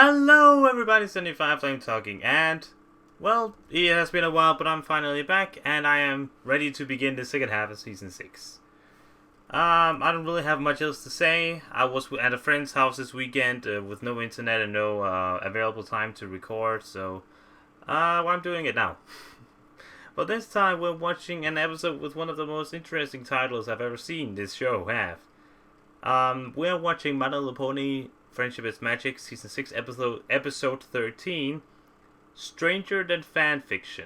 Hello everybody, 75 I'm talking, and well, it has been a while, but I'm finally back and I am ready to begin the second half of season 6. I don't really have much else to say. I was at a friend's house this weekend with no internet and no available time to record, so I'm doing it now. But this time we're watching an episode with one of the most interesting titles I've ever seen this show have. We're watching My Little Pony Friendship is Magic, Season 6, Episode 13, Stranger Than Fanfiction.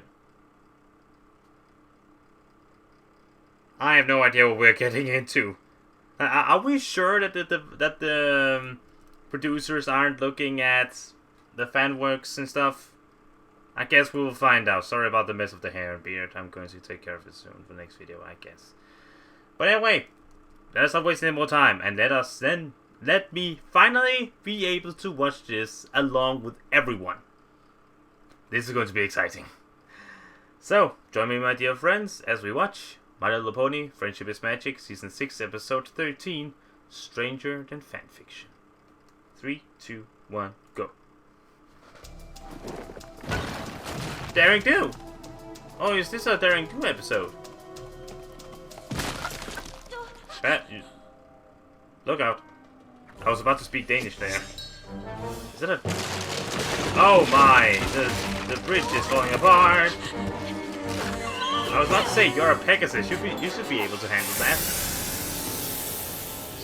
I have no idea what we're getting into. Are we sure that the producers aren't looking at the fan works and stuff? I guess we will find out. Sorry about the mess of the hair and beard. I'm going to take care of it soon for the next video, I guess. But anyway, let us not waste any more time, and let me finally be able to watch this along with everyone. This is going to be exciting. So, join me, my dear friends, as we watch My Little Pony Friendship is Magic, Season 6, Episode 13, Stranger Than Fanfiction. 3, 2, 1, go. Daring Do! Oh, is this a Daring Do episode? Look out. I was about to speak Danish there. Is it a... Oh my! The bridge is falling apart! I was about to say, you're a Pegasus. You should be able to handle that.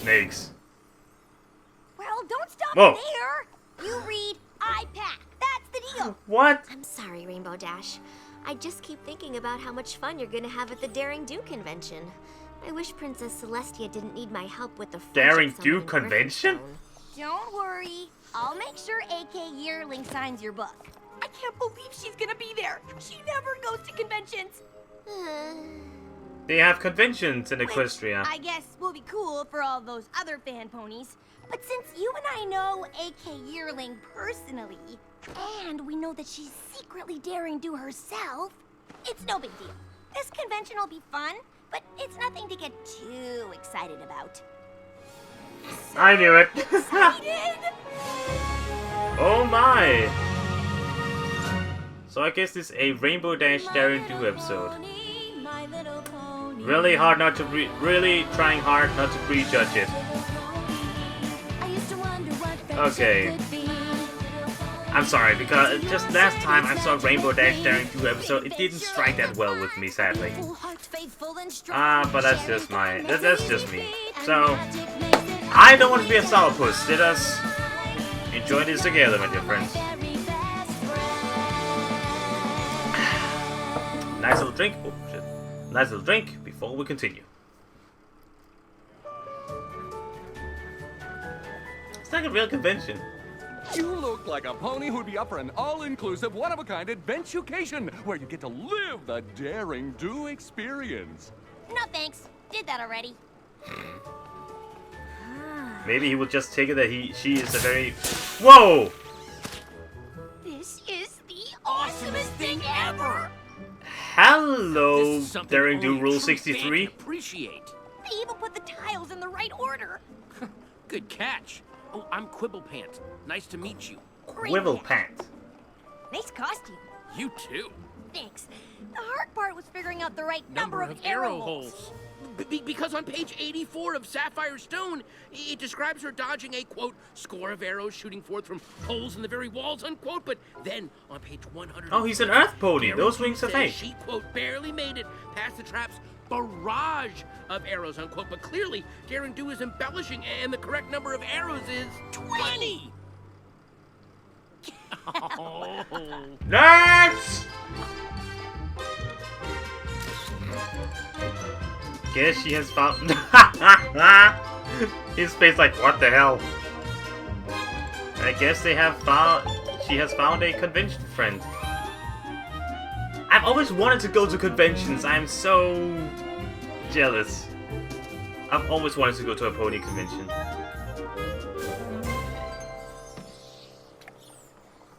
Snakes. Well, don't stop Whoa. there! You read, I pack. That's the deal! What? I'm sorry, Rainbow Dash. I just keep thinking about how much fun you're gonna have at the Daring Do convention. I wish Princess Celestia didn't need my help with the Daring Do convention? Don't worry. I'll make sure AK Yearling signs your book. I can't believe she's gonna be there. She never goes to conventions. They have conventions in Equestria. I guess will be cool for all those other fan ponies. But since you and I know AK Yearling personally, and we know that she's secretly Daring Do herself, it's no big deal. This convention will be fun, but it's nothing to get too excited about. So I knew it. excited! Oh my! So I guess this is a Rainbow Dash Daring Do episode. Really hard not to really trying hard not to prejudge it. Okay. I'm sorry, because just last time I saw Rainbow Dash Daring Do episode, it didn't strike that well with me, sadly. But that's just me. So, I don't want to be a sourpuss. Let us enjoy this together, my dear friends. Nice little drink. Oh, shit. Nice little drink before we continue. It's like a real convention. You look like a pony who'd be up for an all-inclusive, one-of-a-kind adventucation where you get to live the Daring Do experience. No thanks. Did that already. Maybe he will just take it that she is a very... Whoa! This is the awesomest thing ever! Hello, Daring Do Rule 63. Appreciate. They even put the tiles in the right order. Good catch. Oh, I'm Quibblepants. Nice to meet you. Wibble Pants. Nice costume. You too. Thanks. The hard part was figuring out the right number of arrow holes. Because on page 84 of Sapphire Stone, it describes her dodging a, quote, score of arrows shooting forth from holes in the very walls, unquote. But then, on page 100... Oh, he's an Earth Pony. Those wings are fake. She, quote, barely made it past the trap's barrage of arrows, unquote. But clearly, Daring Do is embellishing, and the correct number of arrows is 20! Oh. Nerds! Guess she has found... His face like, what the hell? I guess they have found... She has found a convention friend. I've always wanted to go to conventions. I'm so... jealous. I've always wanted to go to a pony convention.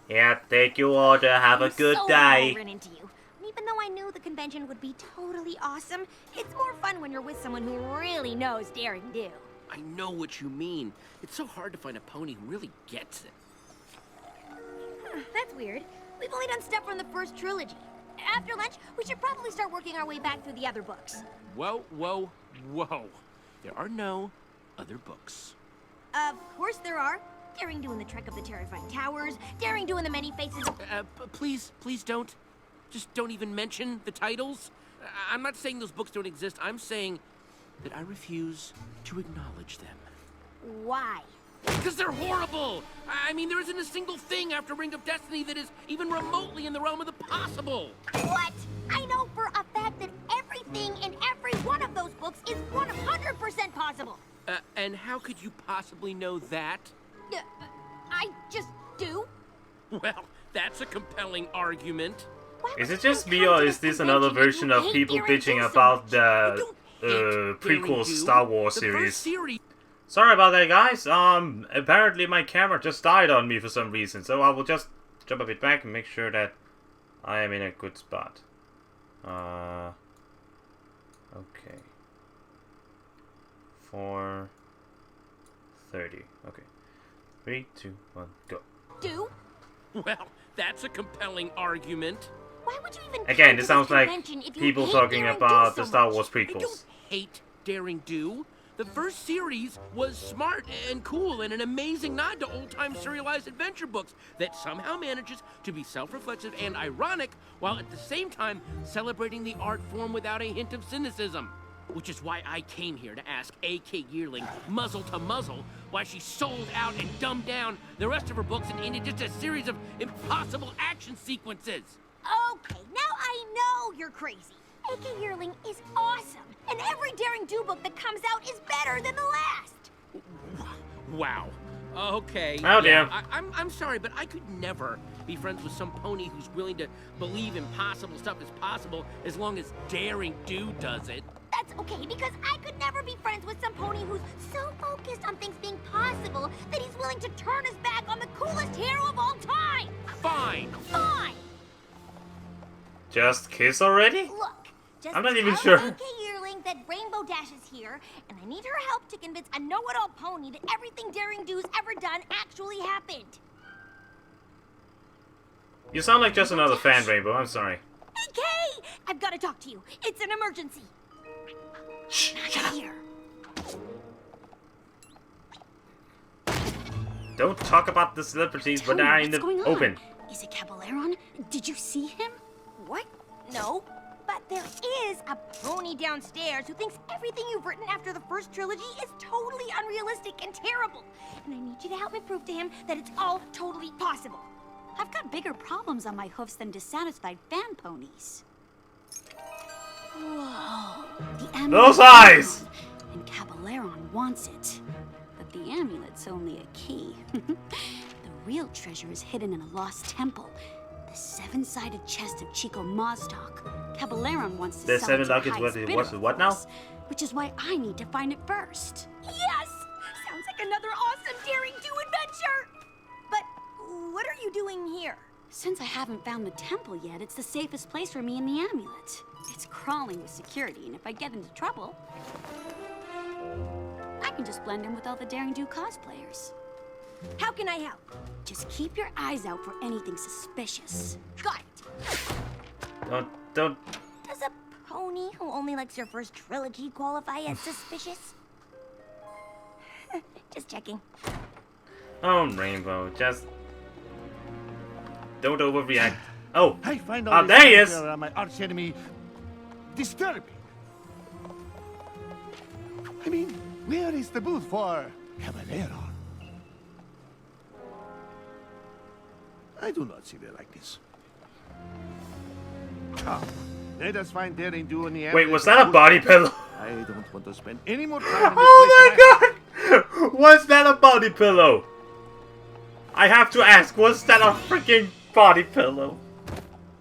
Yeah, take your order. Have a good day. Even though I knew the convention would be totally awesome, it's more fun when you're with someone who really knows Daring Do. I know what you mean. It's so hard to find a pony who really gets it. weird. We've only done stuff from the first trilogy. After lunch, we should probably start working our way back through the other books. Whoa, whoa, whoa. There are no other books. Of course there are. Daring Do in the Trek of the Terrifying Towers, Daring Do in the Many Faces of... Please don't. Just don't even mention the titles. I'm not saying those books don't exist. I'm saying that I refuse to acknowledge them. Why? Because they're horrible! I mean, there isn't a single thing after Ring of Destiny that is even remotely in the realm of the possible. What? I know for a fact that everything in every one of those books is 100% possible. And how could you possibly know that? I just do. Well, that's a compelling argument. Is it just me, or is this another version of people bitching about the prequel Star Wars series? Sorry about that, guys. Apparently my camera just died on me for some reason, so I will just jump a bit back and make sure that I am in a good spot. Okay. 4:30. Okay. 3, 2, 1, go. Do? Well, that's a compelling argument. Why would you even Again, this sounds like people talking about the Star Wars I don't prequels. hate Daring Do. The first series was smart and cool and an amazing nod to old-time serialized adventure books that somehow manages to be self-reflexive and ironic while at the same time celebrating the art form without a hint of cynicism. Which is why I came here to ask A.K. Yearling, muzzle to muzzle, why she sold out and dumbed down the rest of her books and into just a series of impossible action sequences. Okay, now I know you're crazy. A.K. Yearling is awesome, and every Daring Do book that comes out is better than the last. Wow. Okay. Oh, dear. I'm sorry, but I could never be friends with some pony who's willing to believe impossible stuff is possible as long as Daring Do does it. That's okay, because I could never be friends with some pony who's so focused on things being possible that he's willing to turn his back on the coolest hero of all time. Fine. Fine. Just kiss already? Look, just I'm not even tell sure. A.K. Yearling that Rainbow Dash is here, and I need her help to convince a know-it-all pony that everything Daring Do's ever done actually happened. You sound like just another fan, Rainbow. I'm sorry. A.K. I've got to talk to you. It's an emergency. Shh, shut up. Here. Don't talk about the celebrities when they're in the open. Is it Caballeron? Did you see him? What? No. But there is a pony downstairs who thinks everything you've written after the first trilogy is totally unrealistic and terrible. And I need you to help me prove to him that it's all totally possible. I've got bigger problems on my hoofs than dissatisfied fan ponies. Whoa. The amulet. Those eyes! And Caballeron wants it. But the amulet's only a key. The real treasure is hidden in a lost temple. The seven-sided chest of Chico Mazdoc. Caballeron wants to The sell seven it to the ducats, highest what- bidder, what's it, of what now? course, which is why I need to find it first. Yes! Sounds like another awesome Daring Do adventure! But what are you doing here? Since I haven't found the temple yet, it's the safest place for me and the amulet. It's crawling with security, and if I get into trouble, I can just blend in with all the Daring Do cosplayers. How can I help? Just keep your eyes out for anything suspicious. Got it. Don't. Does a pony who only likes your first trilogy qualify as suspicious? Just checking. Oh, Rainbow, just don't overreact. Oh, I find ah, all there he this is. my arch enemy disturbing. I mean, where is the booth for Caballeron? I do not see it like this. Come, let us find Daring Do in the Wait, was that a body pillow? I don't want to spend any more time in this Oh place my god! Was that a body pillow? I have to ask, was that a freaking body pillow?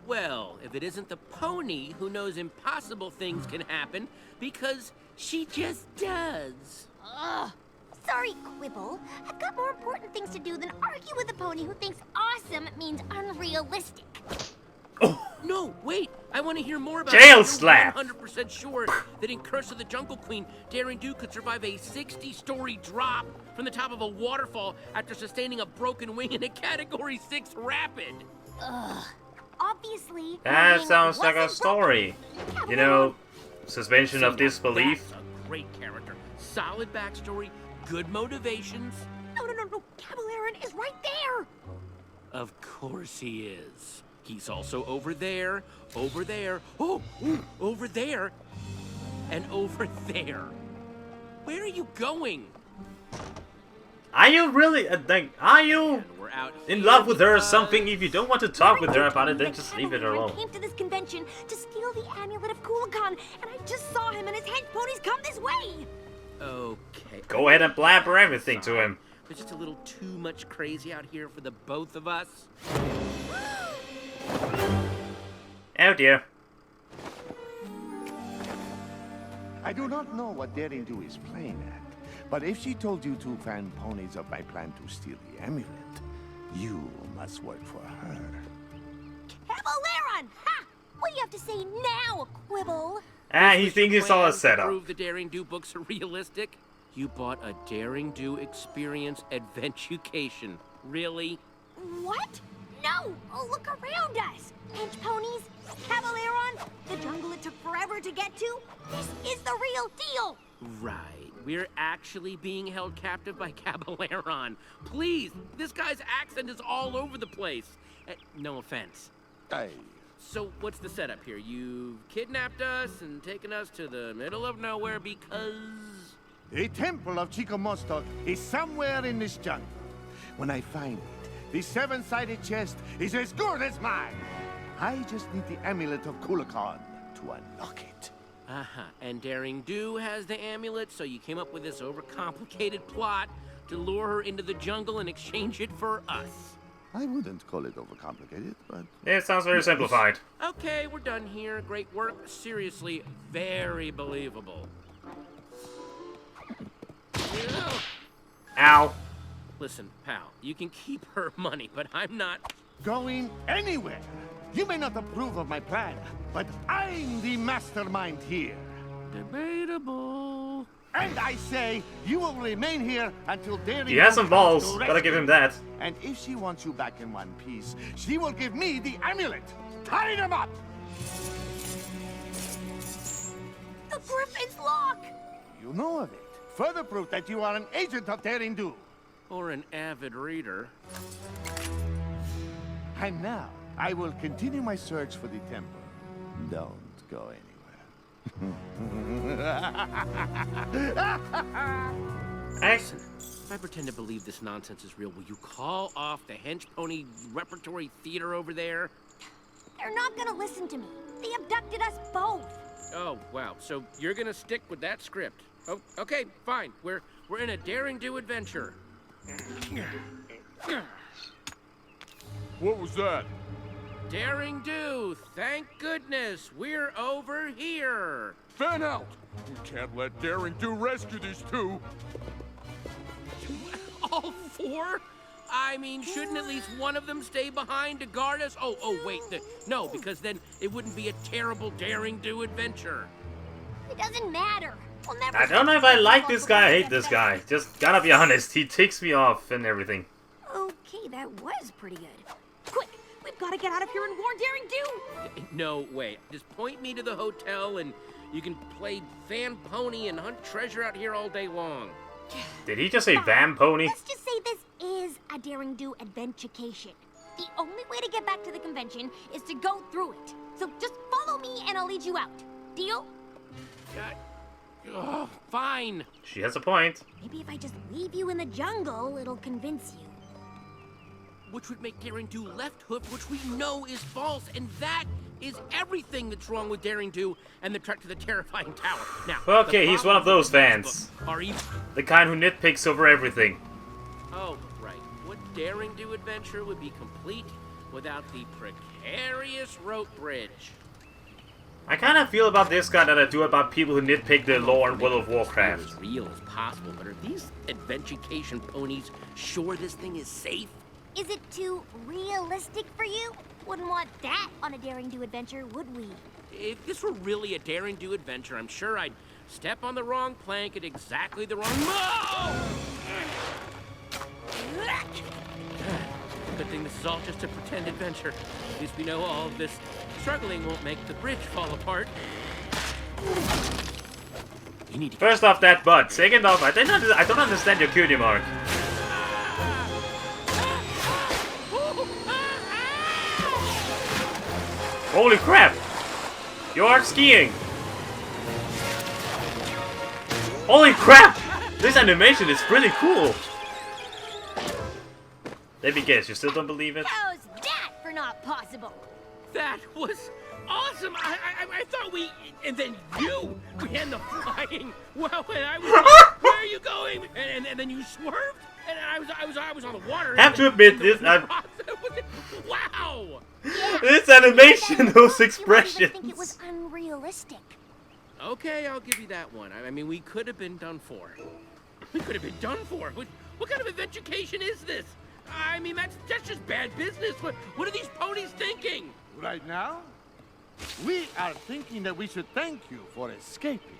Well, if it isn't the pony who knows impossible things can happen because she just does. Ugh. Sorry, Quibble. I've got more important things to do than argue with a pony who thinks awesome means unrealistic. Oh, No, wait! I want to hear more about Jail it. slap. I'm 100% sure that in Curse of the Jungle Queen, Daring Do could survive a 60-story drop from the top of a waterfall after sustaining a broken wing in a Category 6 rapid. Ugh. Obviously. That Ring sounds like a wasn't story. broken. You know, suspension of See, now disbelief. That's a great character. Solid backstory, good motivations. No. Caballeron is right there. Of course he is. He's also over there, oh, over there, and over there. Where are you going? Are you really, are you And we're out in here love with her or because- something? If you don't want to talk with her about it, then That just leave it Caballeron alone. came to this convention to steal the amulet of Kukulkan, and I just saw him and his hench ponies come this way. Okay. Go ahead and blabber everything to him. There's just a little too much crazy out here for the both of us. Oh dear. I do not know what Daring Do is playing at, but if she told you two fan ponies of my plan to steal the amulet, you must work for her. Caballeron! Ha! What do you have to say now, Quibble? Ah, he Was thinks your it's all a plan to setup. Prove the Daring Do books are realistic. You bought a Daring Do experience adventucation. Really? What? No! Oh, look around us! Hench ponies, Caballeron, the jungle it took forever to get to. This is the real deal! Right. We're actually being held captive by Caballeron. Please, this guy's accent is all over the place. No offense. Aye. So what's the setup here? You've kidnapped us and taken us to the middle of nowhere because... The temple of Chico Mostok is somewhere in this jungle. When I find it, the seven-sided chest is as good as mine. I just need the amulet of Kukulkan to unlock it. Uh-huh. And Daring Do has the amulet, so you came up with this overcomplicated plot to lure her into the jungle and exchange it for us. I wouldn't call it overcomplicated, but... It sounds very simplified. Okay, we're done here. Great work. Seriously, very believable. Ow. Listen, pal, you can keep her money, but I'm not... Going anywhere. You may not approve of my plan, but I'm the mastermind here. Debatable. And I say, you will remain here until Daring He has Do some comes balls. to Gotta give rescue. him that. And if she wants you back in one piece, she will give me the amulet. Tie them up! The Griffin's lock! You know of it. Further proof that you are an agent of Daring Do. Or an avid reader. And now, I will continue my search for the temple. Don't go anywhere. Listen. If I pretend to believe this nonsense is real, will you call off the hench pony repertory theater over there? They're not gonna listen to me. They abducted us both. Oh, wow. So you're gonna stick with that script. Oh, okay, fine. We're in a Daring Do adventure. What was that? Daring Do, thank goodness, we're over here. Fan out! We can't let Daring Do rescue these two. All four? I mean, shouldn't at least one of them stay behind to guard us? Oh, wait, no, because then it wouldn't be a terrible Daring Do adventure. It doesn't matter. We'll never I don't know if I like this guy or hate this guy. Just gotta be honest, he ticks me off and everything. Okay, that was pretty good. Quick, we've got to get out of here and warn Daring Do. No, wait. Just point me to the hotel and you can play Van Pony and hunt treasure out here all day long. Did he just say Van Pony? Let's just say this is a Daring Do adventucation. The only way to get back to the convention is to go through it. So just follow me and I'll lead you out. Deal? Fine. She has a point. Maybe if I just leave you in the jungle, it'll convince you. Which would make Daring Do left hoof, which we know is false, and that is everything that's wrong with Daring Do and the trek to the terrifying tower. Now, Okay, the he's one of those problems fans. with this book Are even... The kind who nitpicks over everything. Oh, right. What Daring Do adventure would be complete without the precarious rope bridge? I kind of feel about this guy that I do about people who nitpick the lore in World of Warcraft. As real as possible, but are these adventucation ponies sure this thing is safe? Is it too realistic for you? Wouldn't want that on a Daring Do adventure, would we? If this were really a Daring Do adventure, I'm sure I'd step on the wrong plank at exactly the wrong... Oh! Good thing, this is all just a pretend adventure. At least we know all of this struggling won't make the bridge fall apart. You need to First off, that butt. Second off, I don't understand your cutie mark. Holy crap! You are skiing! Holy crap! This animation is pretty cool! Let me guess, you still don't believe it? How's that for not possible? That was awesome! I thought we... And then you! We had the flying... Well, and I was like, where are you going? And then you swerved? And I was on the water. I have to admit this... Wow! Yeah, This animation, those you might even expressions... think it was unrealistic. Okay, I'll give you that one. I mean, we could have been done for. We could have been done for. What kind of adventucation is this? I mean, that's just bad business. What are these ponies thinking? Right now, we are thinking that we should thank you for escaping.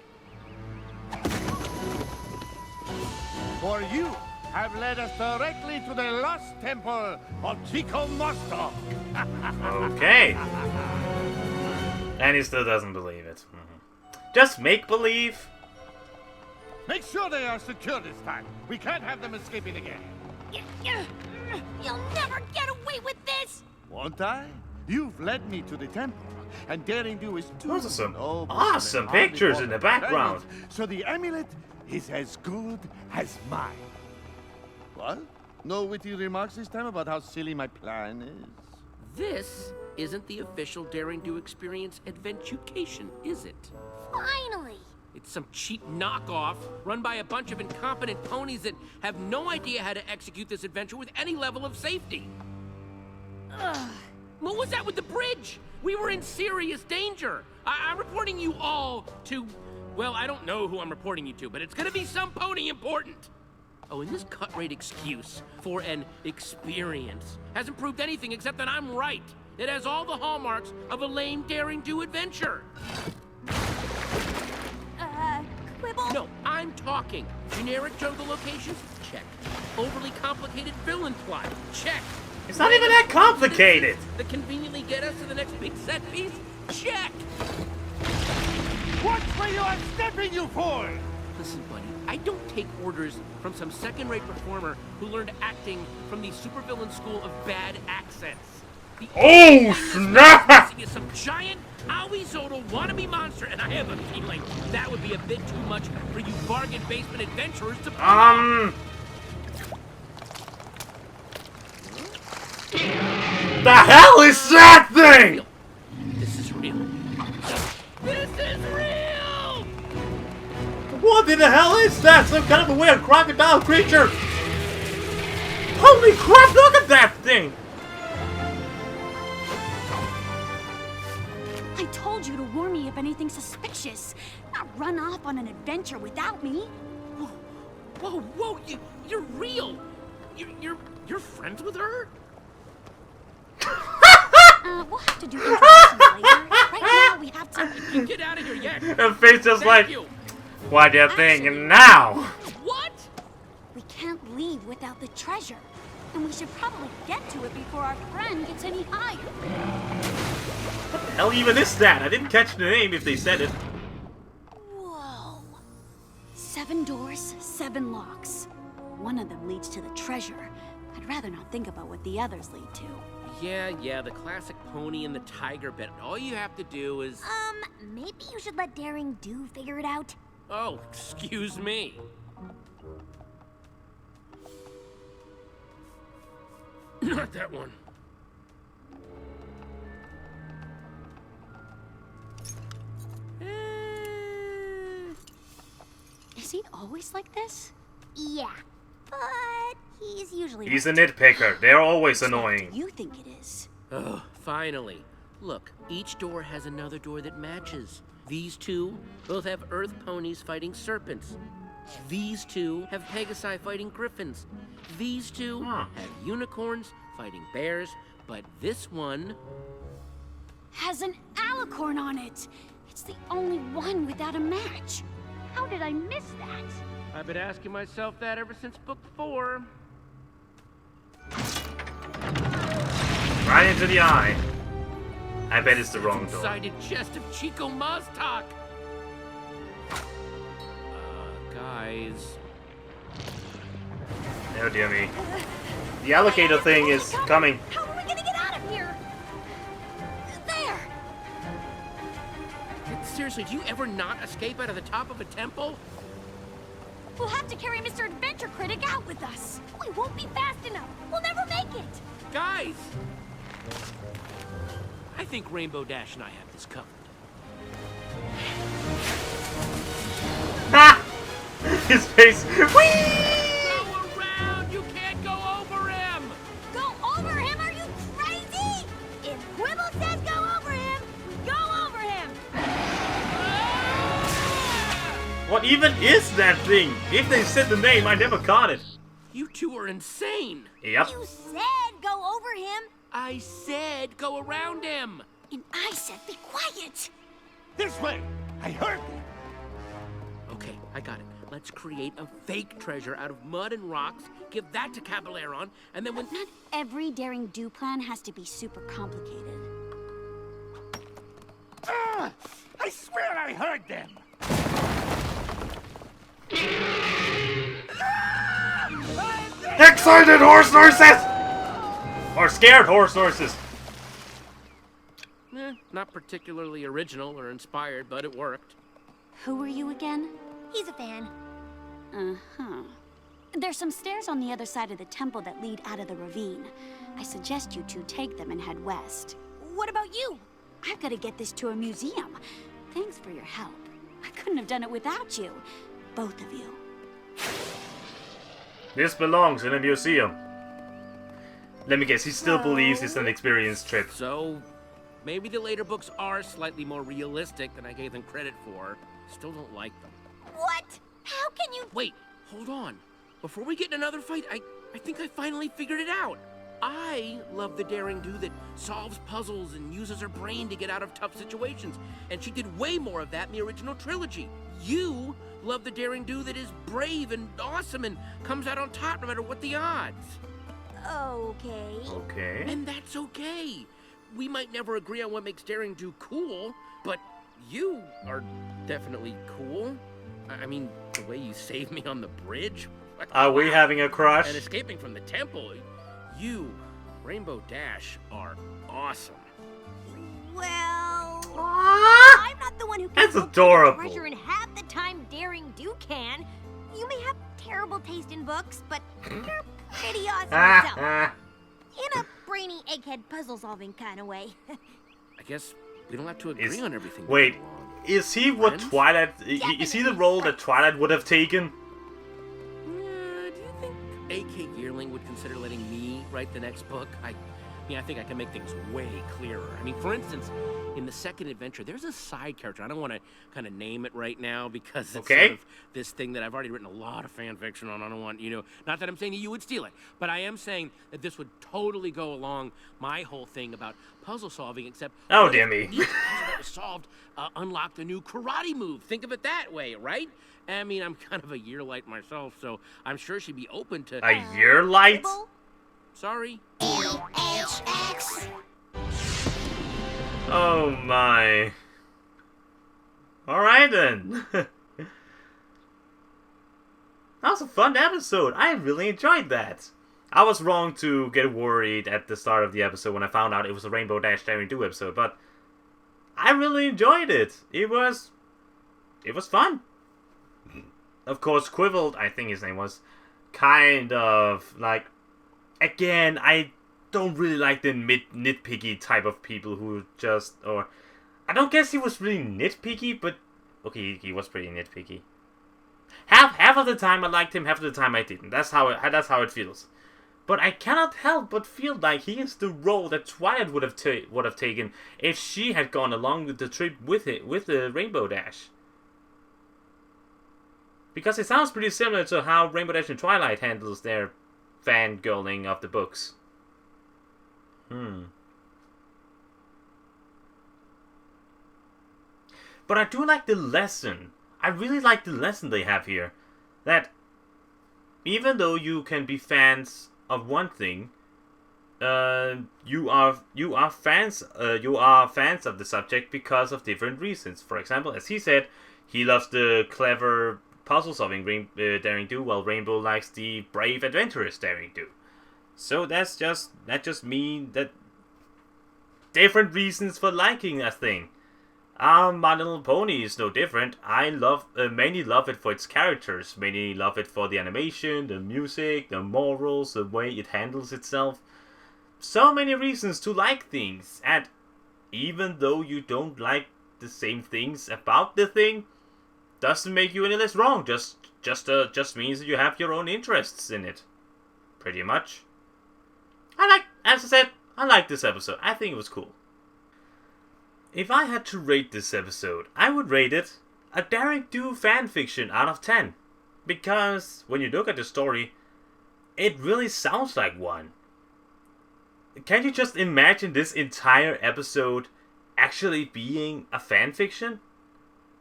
For you have led us directly to the lost temple of Chico Mostok. Okay. And he still doesn't believe it. Just make believe. Make sure they are secure this time. We can't have them escaping again. You'll never get away with this! Won't I? You've led me to the temple, and Daring Do is too Those are some noble awesome and only pictures for in the the background. credit, so the amulet is as good as mine. What? No witty remarks this time about how silly my plan is? This isn't the official Daring Do Experience Adventucation, is it? Finally! It's some cheap knockoff run by a bunch of incompetent ponies that have no idea how to execute this adventure with any level of safety. Ugh. What was that with the bridge? We were in serious danger. I'm reporting you all to... Well, I don't know who I'm reporting you to, but it's gonna be some pony important. Oh, and this cut-rate excuse for an experience hasn't proved anything except that I'm right. It has all the hallmarks of a lame Daring Do adventure. Quibble? No, I'm talking. Generic jungle locations? Check. Overly complicated villain plot? Check. It's not even that complicated. That conveniently get us to the next big set piece? Check. Watch where you are stepping, you fool! Listen, buddy, I don't take orders from some second-rate performer who learned acting from the supervillain school of bad accents. The Oh, snap! is some giant Owie-Zodal wannabe monster, and I have a feeling that would be a bit too much for you bargain basement adventurers to pull off. The hell is that thing? This is real. This is real! What in the hell is that? Some kind of a weird crocodile creature? Holy crap, look at that thing! I told you to warn me if anything suspicious. Not run off on an adventure without me. Whoa, you're real! You're friends with her? We'll have to do introductions later. Right now, we have to... Get out of here, yeah! Her face just Thank like, you. why do you think now? What? We can't leave without the treasure. And we should probably get to it before our friend gets any higher. What the hell even is that? I didn't catch the name if they said it. Whoa. 7 doors, 7 locks. One of them leads to the treasure. I'd rather not think about what the others lead to. Yeah, the classic pony and the tiger bit. All you have to do is... Maybe you should let Daring Do figure it out. Oh, excuse me. Not that one. Is he always like this? Yeah, but he's usually... He's a nitpicker. They're always annoying. You think it is? Oh, finally. Look, each door has another door that matches. These two both have earth ponies fighting serpents. These two have Pegasi fighting griffins. These two have unicorns fighting bears. But this one... has an alicorn on it. It's the only one without a match. How did I miss that? I've been asking myself that ever since book 4. Right into the eye. I bet it's the wrong door. Seven-sided chest of Chico Maztak. Guys. Oh dear me. The alligator thing is coming. How are we gonna get out of here? There! Seriously, do you ever not escape out of the top of a temple? We'll have to carry Mr. Adventure Critic out with us. We won't be fast enough. We'll never make it. Guys! I think Rainbow Dash and I have this covered. Ha! His face. Whee! Go around! You can't go over him! Go over him? Are you crazy? If Quibble says go over him, we go over him. What even is that thing? If they said the name, I never caught it. You two are insane! Yep. You said go over him. I said go around him! And I said be quiet. This way! I heard you! Okay, I got it. Let's create a fake treasure out of mud and rocks, give that to Caballeron, and then when... Not every daring do plan has to be super complicated. Ah! I swear I heard them! Excited horse nurses! Or scared horse nurses. Not particularly original or inspired, but it worked. Who were you again? He's a fan. Uh-huh. There's some stairs on the other side of the temple that lead out of the ravine. I suggest you two take them and head west. What about you? I've got to get this to a museum. Thanks for your help. I couldn't have done it without you. Both of you. This belongs in a museum. Let me guess, he still believes it's an experience trip. So, maybe the later books are slightly more realistic than I gave them credit for. Still don't like them. What? How can you... Wait, hold on. Before we get in another fight, I think I finally figured it out. I love the daring do that solves puzzles and uses her brain to get out of tough situations. And she did way more of that in the original trilogy. You love the daring do that is brave and awesome and comes out on top no matter what the odds. Okay. Okay. And that's okay. We might never agree on what makes daring do cool, but you are definitely cool. I mean, the way you saved me on the bridge. Are we having a crush? And escaping from the temple. You, Rainbow Dash, are awesome. Well... Ah! I'm not the one who can That's locate adorable. treasure and half the time daring do can. You may have terrible taste in books, but you're pretty awesome yourself. In a brainy egghead puzzle-solving kind of way. I guess we don't have to agree on everything. Wait, is he what Friends? Twilight... Is he the role that Twilight would have taken? Do you think A.K. Yearling would consider letting me write the next book? I think I can make things way clearer. I mean, for instance, in the second adventure, there's a side character. I don't want to kind of name it right now because it's sort of this thing that I've already written a lot of fan fiction on. I don't want, not that I'm saying that you would steal it, but I am saying that this would totally go along my whole thing about puzzle solving, except... Oh, dear me. Each puzzle that was solved unlocked a new karate move. Think of it that way, right? I mean, I'm kind of a year light myself, so I'm sure she'd be open to... A year light? Sorry. Oh my. Alright then. That was a fun episode. I really enjoyed that. I was wrong to get worried at the start of the episode when I found out it was a Rainbow Dash Daring Do episode, but I really enjoyed it. It was fun. Of course, Quibbled, I think his name was, kind of like, again, I don't really like the nitpicky type of people who just, or, I don't guess he was really nitpicky, but, okay, he was pretty nitpicky. Half of the time I liked him, half of the time I didn't. That's how it feels. But I cannot help but feel like he is the role that Twilight would have taken if she had gone along with the trip with the Rainbow Dash. Because it sounds pretty similar to how Rainbow Dash and Twilight handles their fangirling of the books. But I do like the lesson. I really like the lesson they have here. That even though you can be fans of one thing, you are fans of the subject because of different reasons. For example, as he said, he loves the clever puzzle-solving daring do, while Rainbow likes the brave adventurous daring do. So that just means that different reasons for liking a thing. My Little Pony is no different. Many love it for its characters. Many love it for the animation, the music, the morals, the way it handles itself. So many reasons to like things, and even though you don't like the same things about the thing, doesn't make you any less wrong. Just means that you have your own interests in it. Pretty much. As I said, I like this episode. I think it was cool. If I had to rate this episode, I would rate it a daring do fanfiction out of 10. Because when you look at the story, it really sounds like one. Can you just imagine this entire episode actually being a fanfiction?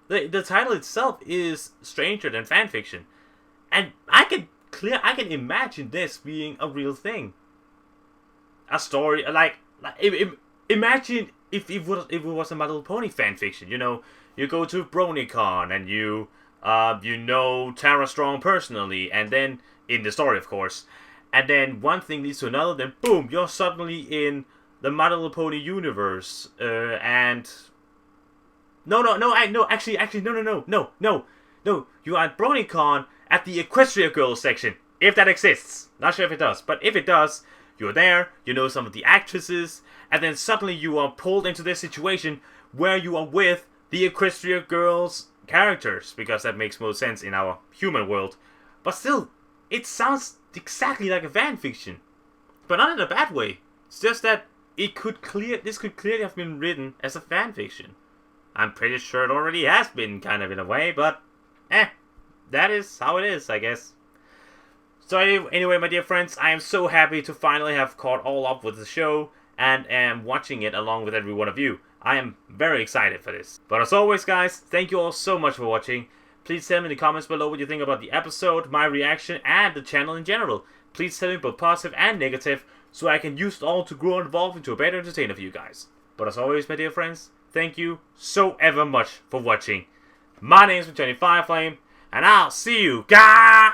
The title itself is Stranger Than Fanfiction. And I can imagine this being a real thing. A story, imagine if it was a My Little Pony fanfiction. You know, you go to BronyCon and you know Tara Strong personally, and then, in the story of course, and then one thing leads to another, then boom, you're suddenly in the My Little Pony universe, and... No, you are at BronyCon at the Equestria Girls section, if that exists. Not sure if it does, but if it does, you're there, you know some of the actresses, and then suddenly you are pulled into this situation where you are with the Equestria Girls characters, because that makes most sense in our human world. But still, it sounds exactly like a fanfiction. But not in a bad way. It's just that this could clearly have been written as a fanfiction. I'm pretty sure it already has been, kind of in a way, but that is how it is, I guess. So anyway, my dear friends, I am so happy to finally have caught all up with the show and am watching it along with every one of you. I am very excited for this. But as always, guys, thank you all so much for watching. Please tell me in the comments below what you think about the episode, my reaction, and the channel in general. Please tell me both positive and negative, so I can use it all to grow and evolve into a better entertainer for you guys. But as always, my dear friends, thank you so ever much for watching. My name is JohnnyFerno, and I'll see you guys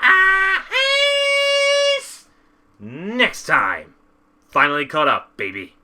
next time. Finally caught up, baby.